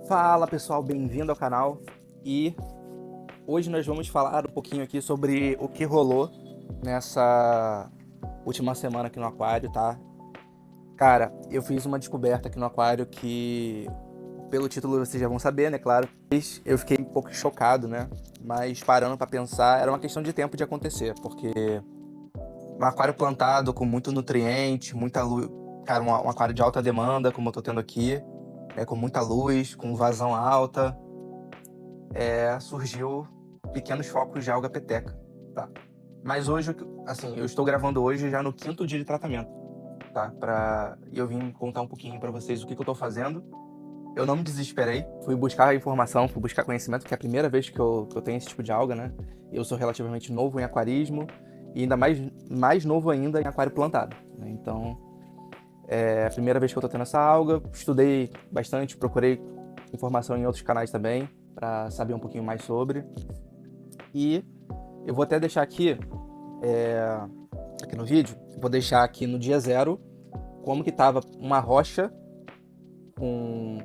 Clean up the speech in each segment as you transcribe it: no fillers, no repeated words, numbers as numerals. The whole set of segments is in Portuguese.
Fala pessoal, bem-vindo ao canal. E hoje nós vamos falar um pouquinho aqui sobre o que rolou nessa última semana aqui no aquário, tá? Cara, eu fiz uma descoberta aqui no aquário que, pelo título vocês já vão saber, né, claro. Eu fiquei um pouco chocado, né? Mas parando pra pensar, era uma questão de tempo de acontecer, porque um aquário plantado com muito nutriente, muita luz, cara, um aquário de alta demanda, como eu tô tendo aqui, com muita luz, com vazão alta, surgiu pequenos focos de alga peteca, tá? Mas hoje, assim, eu estou gravando hoje já no 5º dia de tratamento, tá? E eu vim contar um pouquinho pra vocês o que eu tô fazendo. Eu não me desesperei, fui buscar informação, fui buscar conhecimento, que é a primeira vez que eu tenho esse tipo de alga, né? Eu sou relativamente novo em aquarismo e ainda mais novo ainda em aquário plantado, né? Então, é a primeira vez que eu tô tendo essa alga, estudei bastante, procurei informação em outros canais também, para saber um pouquinho mais sobre. E eu vou até deixar aqui, aqui no vídeo, vou deixar aqui no dia 0 como que tava uma rocha com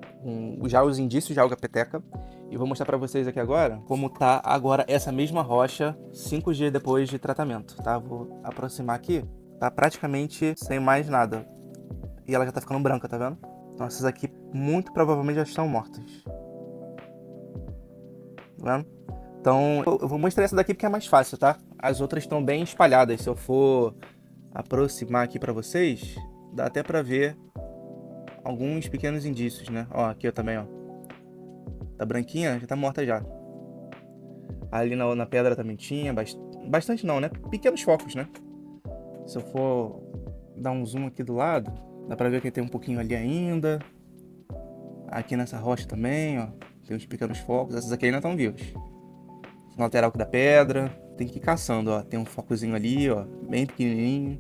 já os indícios de alga peteca. E vou mostrar para vocês aqui agora como tá agora essa mesma rocha 5 dias depois de tratamento, tá? Vou aproximar aqui, tá praticamente sem mais nada. E ela já tá ficando branca, tá vendo? Então essas aqui muito provavelmente já estão mortas. Tá vendo? Então eu vou mostrar essa daqui porque é mais fácil, tá? As outras estão bem espalhadas. Se eu for aproximar aqui pra vocês, dá até pra ver alguns pequenos indícios, né? Ó, aqui eu também, ó. Tá branquinha, já tá morta já. Ali na pedra também tinha, bastante não, né? Pequenos focos, né? Se eu for dar um zoom aqui do lado, dá pra ver que tem um pouquinho ali ainda. Aqui nessa rocha também, ó. Tem uns pequenos focos. Essas aqui ainda estão vivas. No lateral da pedra. Tem que ir caçando, ó. Tem um focozinho ali, ó. Bem pequenininho.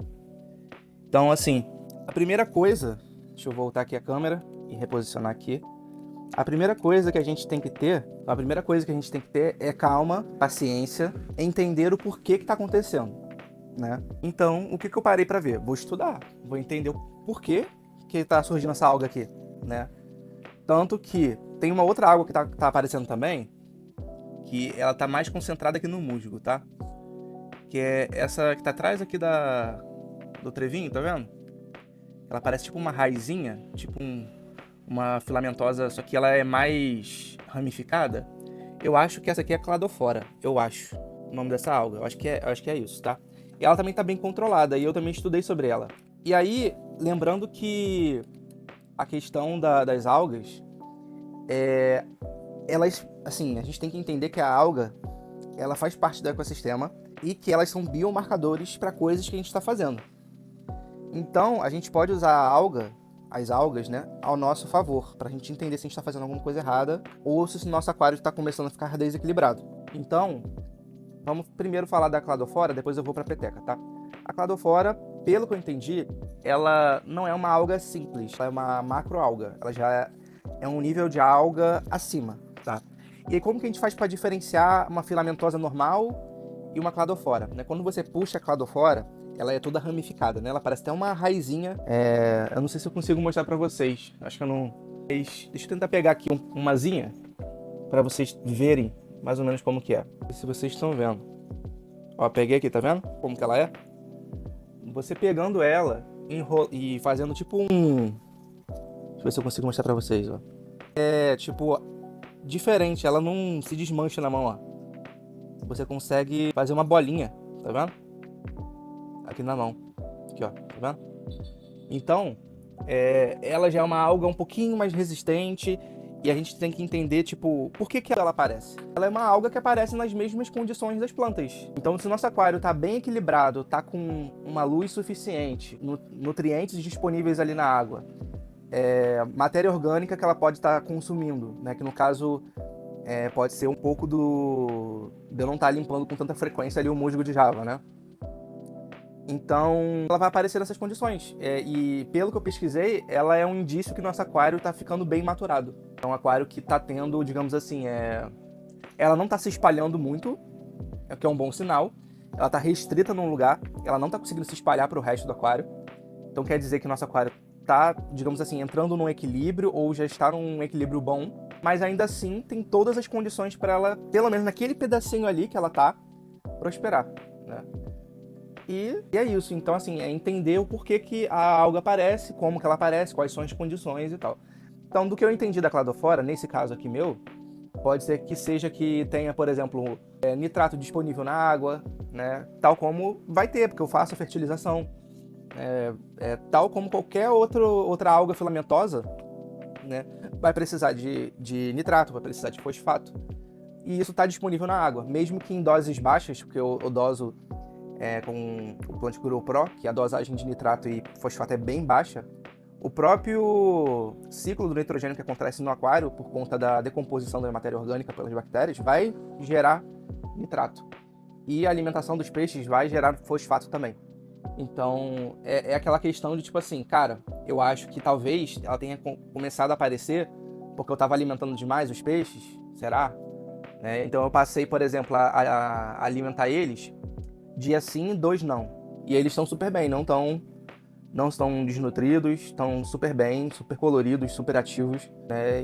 Então, assim, a primeira coisa... Deixa eu voltar aqui a câmera e reposicionar aqui. A primeira coisa que a gente tem que ter... é calma, paciência, entender o porquê que tá acontecendo, né? Então, o que eu parei pra ver? Vou estudar. Vou entender o porquê que tá surgindo essa alga aqui, né? Tanto que tem uma outra água que tá aparecendo também, que ela tá mais concentrada aqui no musgo, tá? Que é essa que tá atrás aqui do trevinho, tá vendo? Ela parece tipo uma raizinha, tipo uma filamentosa, só que ela é mais ramificada. Eu acho que essa aqui é a cladofora, eu acho, o nome dessa alga. Eu acho que é isso, tá? E ela também tá bem controlada, e eu também estudei sobre ela. E aí, lembrando que a questão das algas, elas, assim, a gente tem que entender que a alga, ela faz parte do ecossistema e que elas são biomarcadores para coisas que a gente está fazendo. Então, a gente pode usar as algas, né, ao nosso favor, para a gente entender se a gente está fazendo alguma coisa errada ou se o nosso aquário está começando a ficar desequilibrado. Então, vamos primeiro falar da cladofora, depois eu vou para a peteca, tá? A cladofora, pelo que eu entendi, ela não é uma alga simples, ela é uma macroalga. Ela já é um nível de alga acima, tá? E aí, como que a gente faz para diferenciar uma filamentosa normal e uma cladofora, né? Quando você puxa a cladofora, ela é toda ramificada, né? Ela parece até uma raizinha. Eu não sei se eu consigo mostrar para vocês. Acho que eu não... Deixa eu tentar pegar aqui umazinha para vocês verem mais ou menos como que é. Se vocês estão vendo. Ó, peguei aqui, tá vendo? Como que ela é? Você pegando ela e fazendo tipo um... Deixa eu ver se eu consigo mostrar pra vocês, ó. É, tipo, diferente. Ela não se desmancha na mão, ó. Você consegue fazer uma bolinha, tá vendo? Aqui na mão. Aqui, ó. Tá vendo? Então, ela já é uma alga um pouquinho mais resistente. E a gente tem que entender, tipo, por que ela aparece? Ela é uma alga que aparece nas mesmas condições das plantas. Então, se o nosso aquário tá bem equilibrado, tá com uma luz suficiente, nutrientes disponíveis ali na água, matéria orgânica que ela pode estar consumindo, né? Que no caso pode ser um pouco de eu não estar limpando com tanta frequência ali o musgo de Java, né? Então, ela vai aparecer nessas condições. E pelo que eu pesquisei, ela é um indício que o nosso aquário está ficando bem maturado. É um aquário que está tendo, digamos assim, ela não está se espalhando muito, o que é um bom sinal. Ela está restrita num lugar, ela não está conseguindo se espalhar para o resto do aquário. Então quer dizer que o nosso aquário está, digamos assim, entrando num equilíbrio ou já está num equilíbrio bom. mas ainda assim tem todas as condições para ela, pelo menos naquele pedacinho ali que ela tá, prosperar, né? E é isso. Então, assim, é entender o porquê que a alga aparece, como que ela aparece, quais são as condições e tal. Então, do que eu entendi da cladofora, nesse caso aqui meu, pode ser que seja que tenha, por exemplo, nitrato disponível na água, né? Tal como vai ter, porque eu faço a fertilização. Tal como qualquer outra alga filamentosa, né? Vai precisar de nitrato, vai precisar de fosfato. E isso está disponível na água, mesmo que em doses baixas, porque eu doso com o Plant Grow Pro, que a dosagem de nitrato e fosfato é bem baixa. O próprio ciclo do nitrogênio que acontece no aquário, por conta da decomposição da matéria orgânica pelas bactérias, vai gerar nitrato. E a alimentação dos peixes vai gerar fosfato também. Então, é aquela questão de tipo assim, cara, eu acho que talvez ela tenha começado a aparecer porque eu estava alimentando demais os peixes, será? Então eu passei, por exemplo, a alimentar eles dia sim, 2 não. E eles estão super bem, não estão desnutridos, estão super bem, super coloridos, super ativos.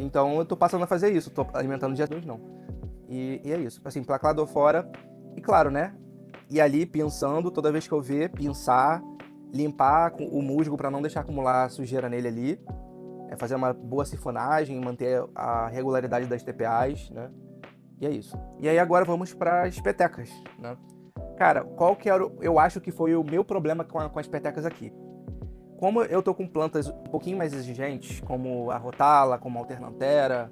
Então eu tô passando a fazer isso, tô alimentando dia 2 não. E é isso, assim, pra cladofora. E claro, né? E ali pensando, toda vez que eu ver, pensar, limpar o musgo para não deixar acumular sujeira nele ali. Fazer uma boa sifonagem, manter a regularidade das TPAs, né? E é isso. E aí agora vamos para as petecas, né? Cara, qual que era, eu acho que foi o meu problema com as petecas aqui? Como eu tô com plantas um pouquinho mais exigentes, como a Rotala, como a Alternantera,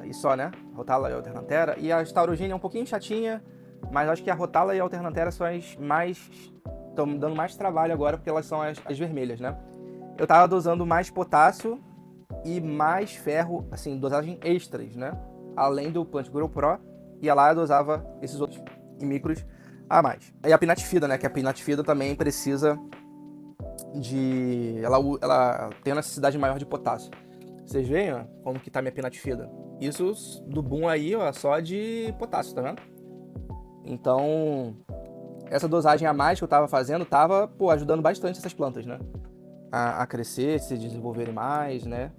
e só, né? Rotala e Alternantera. E a Staurogenia é um pouquinho chatinha, mas acho que a Rotala e a Alternantera são as mais... estão me dando mais trabalho agora, porque elas são as vermelhas, né? Eu tava dosando mais potássio e mais ferro, assim, dosagem extras, né? Além do Plant Grow Pro, e lá eu dosava esses outros em micros a mais. E a pinatifida, né? Que a pinatifida também precisa de... Ela tem uma necessidade maior de potássio. Vocês veem, ó, como que tá minha pinatifida? Isso do boom aí, ó, só de potássio, tá vendo? Então, essa dosagem a mais que eu tava fazendo tava, pô, ajudando bastante essas plantas, né? A crescer, se desenvolverem mais, né?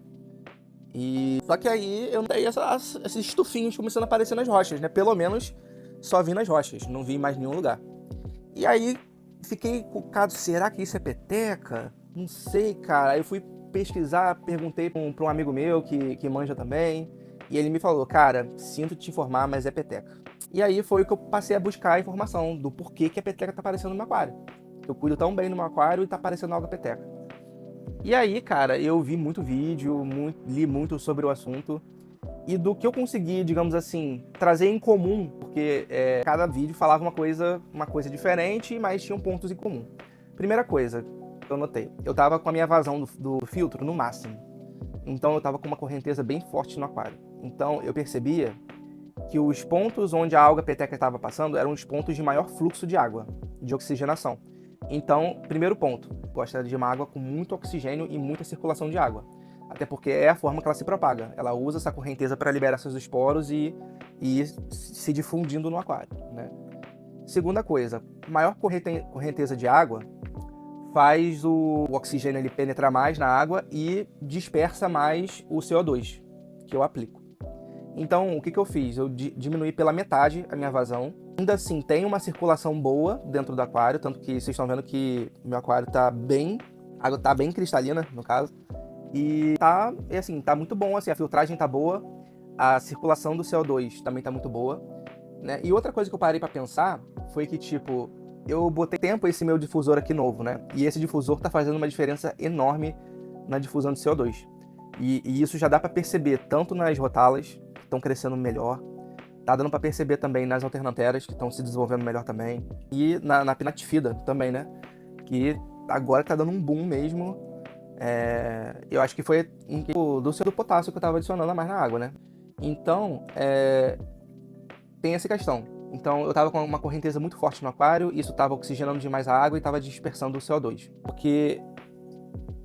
E só que aí eu notei esses estufinhos começando a aparecer nas rochas, né? Pelo menos só vi nas rochas, não vi em mais nenhum lugar. E aí fiquei cucado, será que isso é peteca? Não sei, cara. Aí eu fui pesquisar, perguntei pra um amigo meu que manja também, e ele me falou, cara, sinto te informar, mas é peteca. E aí foi que eu passei a buscar a informação do porquê que a peteca tá aparecendo no meu aquário. Eu cuido tão bem no meu aquário e tá aparecendo alga peteca. E aí, cara, eu vi muito vídeo, li muito sobre o assunto. E do que eu consegui, digamos assim, trazer em comum, porque cada vídeo falava uma coisa diferente, mas tinham pontos em comum. Primeira coisa que eu notei, eu tava com a minha vazão do filtro no máximo. Então eu tava com uma correnteza bem forte no aquário. Então eu percebia que os pontos onde a alga peteca estava passando eram os pontos de maior fluxo de água, de oxigenação. Então, primeiro ponto, gosta de uma água com muito oxigênio e muita circulação de água. Até porque é a forma que ela se propaga. Ela usa essa correnteza para liberar seus esporos e se difundindo no aquário, né? Segunda coisa, maior correnteza de água faz o oxigênio ele penetrar mais na água e dispersa mais o CO2 que eu aplico. Então, o que eu fiz? Eu diminuí pela metade a minha vazão. Ainda assim, tem uma circulação boa dentro do aquário, tanto que vocês estão vendo que meu aquário tá bem... A água tá bem cristalina, no caso. E tá muito bom, assim, a filtragem tá boa, a circulação do CO2 também tá muito boa, né? E outra coisa que eu parei pra pensar foi que, tipo, eu botei tempo esse meu difusor aqui novo, né? E esse difusor tá fazendo uma diferença enorme na difusão de CO2. E isso já dá pra perceber tanto nas rotalas, que estão crescendo melhor, tá dando pra perceber também nas alternanteras, que estão se desenvolvendo melhor também, e na pinatifida também, né? Que agora tá dando um boom mesmo. Eu acho que foi do potássio que eu tava adicionando a mais na água, né? Então, tem essa questão. Então, eu tava com uma correnteza muito forte no aquário, isso tava oxigenando demais a água e tava dispersando o CO2. Porque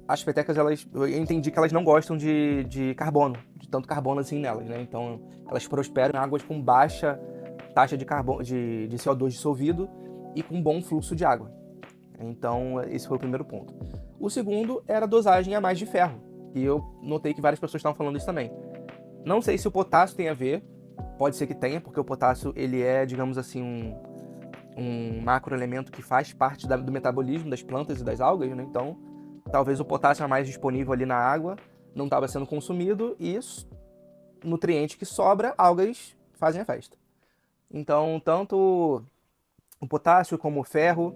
as petecas, eu entendi que elas não gostam de carbono, de tanto carbono assim nelas, né? Então, elas prosperam em águas com baixa taxa de CO2 dissolvido e com bom fluxo de água. Então, esse foi o primeiro ponto. O segundo era a dosagem a mais de ferro. E eu notei que várias pessoas estavam falando isso também. Não sei se o potássio tem a ver, pode ser que tenha, porque o potássio ele é, digamos assim, um macroelemento que faz parte do metabolismo das plantas e das algas, né? Então, talvez o potássio é mais disponível ali na água, não estava sendo consumido e isso, nutriente que sobra, algas fazem a festa. Então, tanto o potássio como o ferro,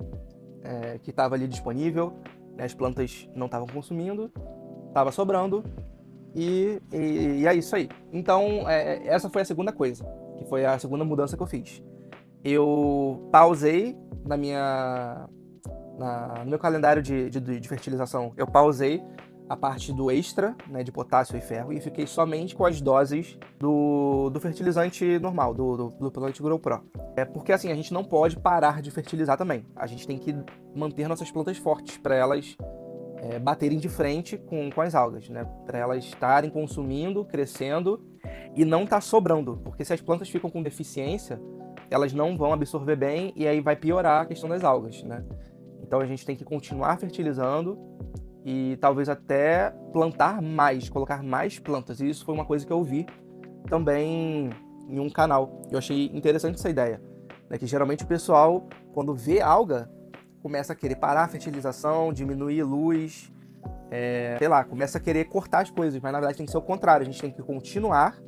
que estava ali disponível, né? As plantas não estavam consumindo, estava sobrando, e é isso aí. Então, essa foi a segunda coisa, que foi a segunda mudança que eu fiz. Eu pausei no meu calendário de fertilização, eu pausei a parte do extra, né, de potássio e ferro, e fiquei somente com as doses do fertilizante normal, do Plant Grow Pro. É porque assim, a gente não pode parar de fertilizar também. A gente tem que manter nossas plantas fortes para elas baterem de frente com as algas, né? Para elas estarem consumindo, crescendo e não tá sobrando. Porque se as plantas ficam com deficiência, elas não vão absorver bem e aí vai piorar a questão das algas, né? Então a gente tem que continuar fertilizando e talvez até plantar mais, colocar mais plantas. E isso foi uma coisa que eu vi também em um canal. Eu achei interessante essa ideia, né? Que geralmente o pessoal, quando vê alga, começa a querer parar a fertilização, diminuir luz, sei lá, começa a querer cortar as coisas, mas na verdade tem que ser o contrário, a gente tem que continuar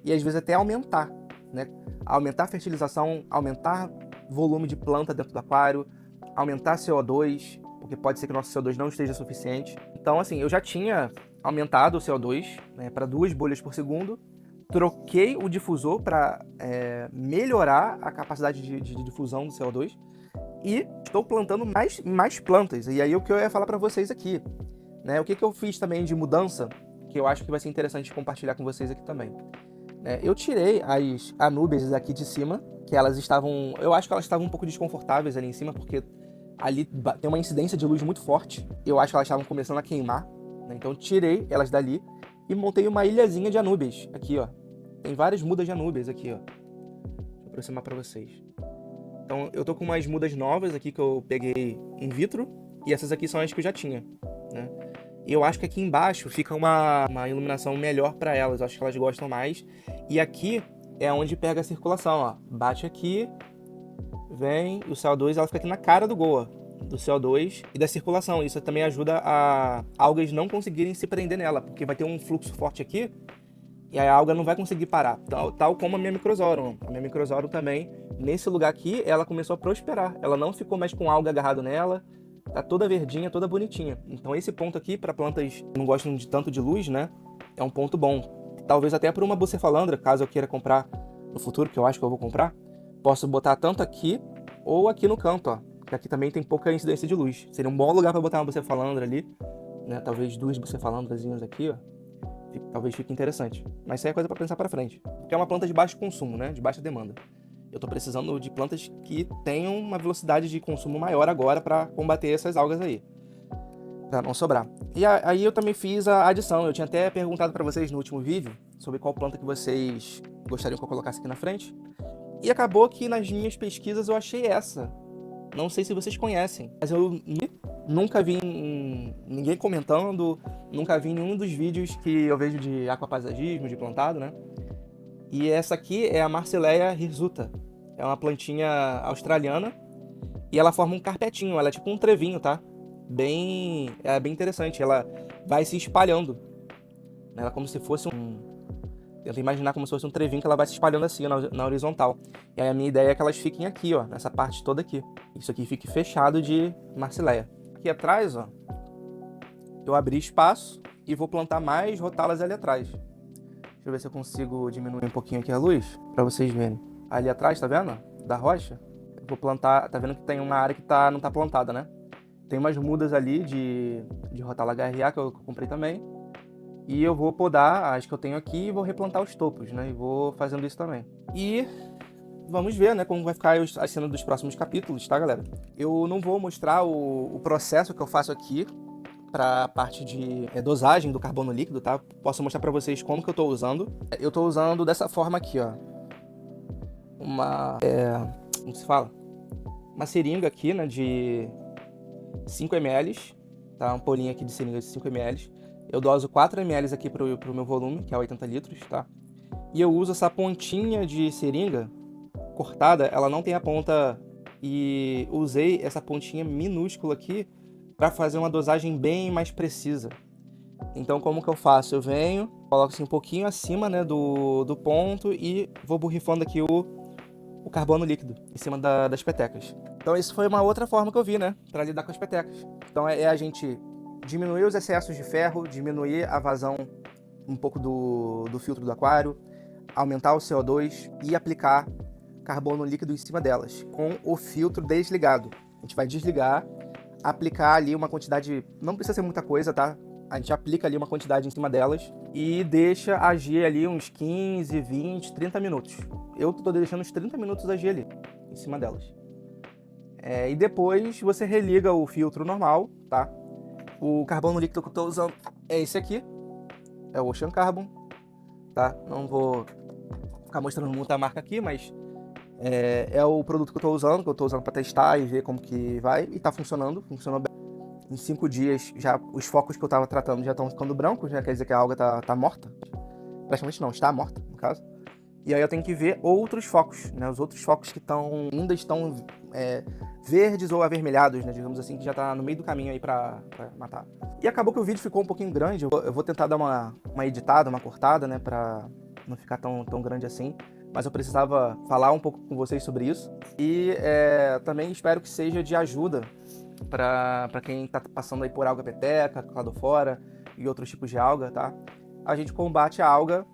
e às vezes até aumentar, né? Aumentar a fertilização, aumentar volume de planta dentro do aquário, aumentar CO2, porque pode ser que o nosso CO2 não esteja suficiente. Então, assim, eu já tinha aumentado o CO2, né, para 2 bolhas por segundo, troquei o difusor para melhorar a capacidade de difusão do CO2, e estou plantando mais plantas. E aí o que eu ia falar para vocês aqui, né? O que eu fiz também de mudança, que eu acho que vai ser interessante compartilhar com vocês aqui também. Eu tirei as anúbias aqui de cima, que elas estavam... Eu acho que elas estavam um pouco desconfortáveis ali em cima, porque ali tem uma incidência de luz muito forte. Eu acho que elas estavam começando a queimar, né? Então tirei elas dali e montei uma ilhazinha de anúbias aqui, ó. Tem várias mudas de anúbias aqui, ó. Vou aproximar para vocês. Então eu tô com umas mudas novas aqui que eu peguei in vitro, e essas aqui são as que eu já tinha, né? E eu acho que aqui embaixo fica uma iluminação melhor para elas, eu acho que elas gostam mais. E aqui é onde pega a circulação, ó. Bate aqui, vem, e o CO2 ela fica aqui na cara do Goa, do CO2 e da circulação. Isso também ajuda a algas não conseguirem se prender nela, porque vai ter um fluxo forte aqui, e a alga não vai conseguir parar, tal como a minha Microzorum. A minha Microzorum também, nesse lugar aqui, ela começou a prosperar. Ela não ficou mais com alga agarrado nela, tá toda verdinha, toda bonitinha. Então esse ponto aqui, para plantas que não gostam de tanto de luz, né, é um ponto bom. Talvez até para uma bucefalandra, caso eu queira comprar no futuro, que eu acho que eu vou comprar, posso botar tanto aqui ou aqui no canto, ó, que aqui também tem pouca incidência de luz. Seria um bom lugar para botar uma bucefalandra ali, né, talvez 2 bucefalandrazinhas aqui, ó. Talvez fique interessante. Mas isso aí é coisa para pensar para frente. Porque é uma planta de baixo consumo, né? De baixa demanda. Eu tô precisando de plantas que tenham uma velocidade de consumo maior agora para combater essas algas aí, para não sobrar. E aí eu também fiz a adição. Eu tinha até perguntado para vocês no último vídeo sobre qual planta que vocês gostariam que eu colocasse aqui na frente. E acabou que nas minhas pesquisas eu achei essa. Não sei se vocês conhecem, mas eu nunca vi ninguém comentando, nunca vi nenhum dos vídeos que eu vejo de aquapaisagismo, de plantado, né? E essa aqui é a Marceleia hirsuta. É uma plantinha australiana e ela forma um carpetinho, ela é tipo um trevinho, tá? É bem interessante, ela vai se espalhando. Ela é como se fosse Tenta imaginar como se fosse um trevinho que ela vai se espalhando assim na horizontal. E aí a minha ideia é que elas fiquem aqui, ó, nessa parte toda aqui. Isso aqui fique fechado de Marceleia. Aqui atrás, ó, eu abri espaço e vou plantar mais rotalas ali atrás. Deixa eu ver se eu consigo diminuir um pouquinho aqui a luz, pra vocês verem. Ali atrás, tá vendo? Da rocha. Eu vou plantar, tá vendo que tem uma área que não tá plantada, né? Tem umas mudas ali de rotala HRA que eu comprei também. E eu vou podar as que eu tenho aqui e vou replantar os topos, né? E vou fazendo isso também. E vamos ver, né, como vai ficar a cena dos próximos capítulos, tá, galera? Eu não vou mostrar o processo que eu faço aqui para a parte de dosagem do carbono líquido, tá? Posso mostrar para vocês como que eu tô usando. Eu tô usando dessa forma aqui, ó. Como se fala? Uma seringa aqui, né, de 5 ml, tá? Uma ampolinha aqui de seringa de 5 ml. Eu doso 4 ml aqui pro meu volume, que é 80 litros, tá? E eu uso essa pontinha de seringa cortada, ela não tem a ponta, e usei essa pontinha minúscula aqui para fazer uma dosagem bem mais precisa. Então como que eu faço? Eu venho, coloco assim um pouquinho acima, né, do ponto e vou borrifando aqui o carbono líquido em cima das petecas. Então isso foi uma outra forma que eu vi, né, para lidar com as petecas. Então é a gente diminuir os excessos de ferro, diminuir a vazão um pouco do filtro do aquário, aumentar o CO2 e aplicar carbono líquido em cima delas, com o filtro desligado. A gente vai desligar, aplicar ali uma quantidade, não precisa ser muita coisa, tá? A gente aplica ali uma quantidade em cima delas e deixa agir ali uns 15, 20, 30 minutos. Eu tô deixando uns 30 minutos agir ali, em cima delas. E depois você religa o filtro normal, tá? O carbono líquido que eu tô usando é esse aqui, é o Ocean Carbon, tá? Não vou ficar mostrando muita marca aqui, mas é o produto que eu tô usando para testar e ver como que vai, e tá funcionando bem. Em 5 dias, já os focos que eu tava tratando já estão ficando brancos, né? Quer dizer que a alga tá morta. Praticamente não, está morta, no caso. E aí eu tenho que ver outros focos, né? Os outros focos que ainda estão verdes ou avermelhados, né? Digamos assim, que já tá no meio do caminho aí pra matar. E acabou que o vídeo ficou um pouquinho grande. Eu vou tentar dar uma editada, uma cortada, né? Pra não ficar tão grande assim. Mas eu precisava falar um pouco com vocês sobre isso. E também espero que seja de ajuda para quem tá passando aí por alga peteca, cladofora e outros tipos de alga, tá? A gente combate a alga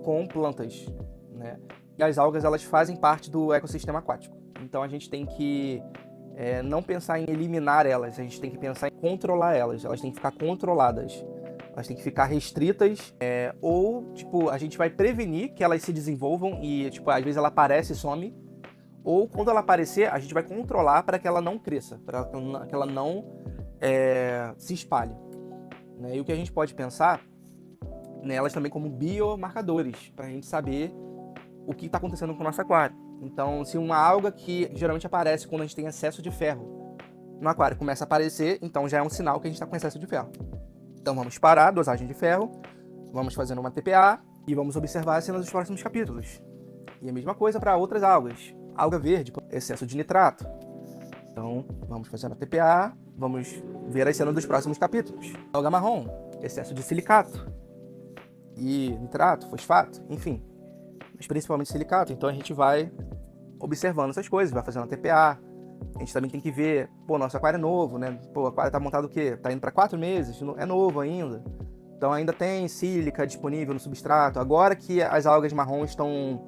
com plantas, né? E as algas, elas fazem parte do ecossistema aquático. Então a gente tem que não pensar em eliminar elas, a gente tem que pensar em controlar elas. Elas têm que ficar controladas. Elas têm que ficar restritas, ou, tipo, a gente vai prevenir que elas se desenvolvam e, tipo, às vezes ela aparece e some, ou quando ela aparecer, a gente vai controlar para que ela não cresça, para que ela não se espalhe, né? E o que a gente pode pensar nelas também como biomarcadores, para a gente saber o que está acontecendo com o nosso aquário. Então, se uma alga que geralmente aparece quando a gente tem excesso de ferro no aquário começa a aparecer, então já é um sinal que a gente está com excesso de ferro. Então vamos parar a dosagem de ferro, vamos fazendo uma TPA e vamos observar as cenas dos próximos capítulos. E a mesma coisa para outras algas. Alga verde, excesso de nitrato. Então vamos fazendo a TPA, vamos ver as cenas dos próximos capítulos. Alga marrom, excesso de silicato e nitrato, fosfato, enfim. Mas principalmente silicato. Então a gente vai observando essas coisas, vai fazendo a TPA. A gente também tem que ver, nosso aquário é novo, né? O aquário tá montado o quê? Tá indo para 4 meses, é novo ainda. Então ainda tem sílica disponível no substrato. Agora que as algas marrom estão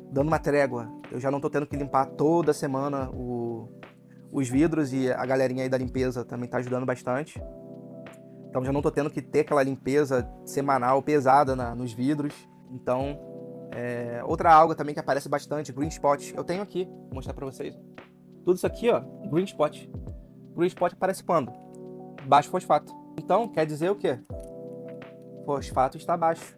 dando uma trégua, eu já não tô tendo que limpar toda semana os vidros, e a galerinha aí da limpeza também tá ajudando bastante. Então já não tô tendo que ter aquela limpeza semanal pesada nos vidros. Então, outra alga também que aparece bastante, green spot. Eu tenho aqui, vou mostrar para vocês. Tudo isso aqui, ó, green spot. Green spot aparece quando? Baixo fosfato. Então, quer dizer o quê? Fosfato está baixo.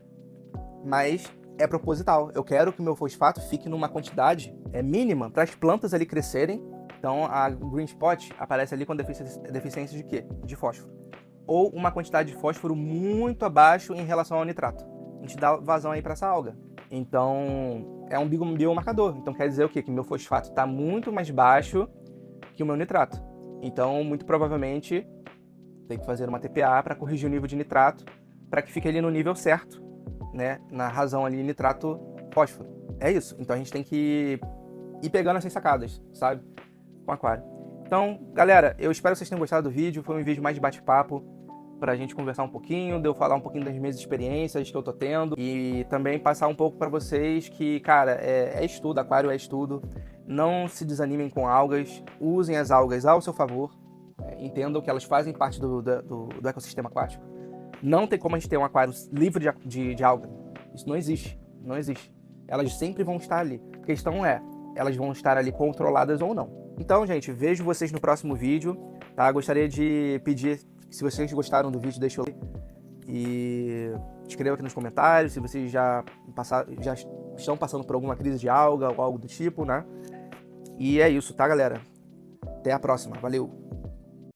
Mas é proposital. Eu quero que o meu fosfato fique numa quantidade mínima para as plantas ali crescerem. Então, a green spot aparece ali com deficiência de quê? De fósforo. Ou uma quantidade de fósforo muito abaixo em relação ao nitrato. A gente dá vazão aí para essa alga. Então, é um biomarcador. Então, quer dizer o quê? Que meu fosfato está muito mais baixo que o meu nitrato. Então, muito provavelmente, tem que fazer uma TPA para corrigir o nível de nitrato, para que fique ali no nível certo, né? Na razão ali, nitrato-fósforo. É isso. Então, a gente tem que ir pegando essas sacadas, sabe? Com o aquário. Então, galera, eu espero que vocês tenham gostado do vídeo. Foi um vídeo mais de bate-papo, pra gente conversar um pouquinho, de eu falar um pouquinho das minhas experiências que eu tô tendo e também passar um pouco pra vocês que, cara, é estudo, aquário é estudo. Não se desanimem com algas, usem as algas ao seu favor, entendam que elas fazem parte do ecossistema aquático. Não tem como a gente ter um aquário livre de alga. Isso não existe, não existe. Elas sempre vão estar ali. A questão elas vão estar ali controladas ou não. Então, gente, vejo vocês no próximo vídeo, tá? Gostaria de pedir, se vocês gostaram do vídeo, deixa o like e escreva aqui nos comentários se vocês já estão passando por alguma crise de alga ou algo do tipo, né? E é isso, tá, galera? Até a próxima. Valeu!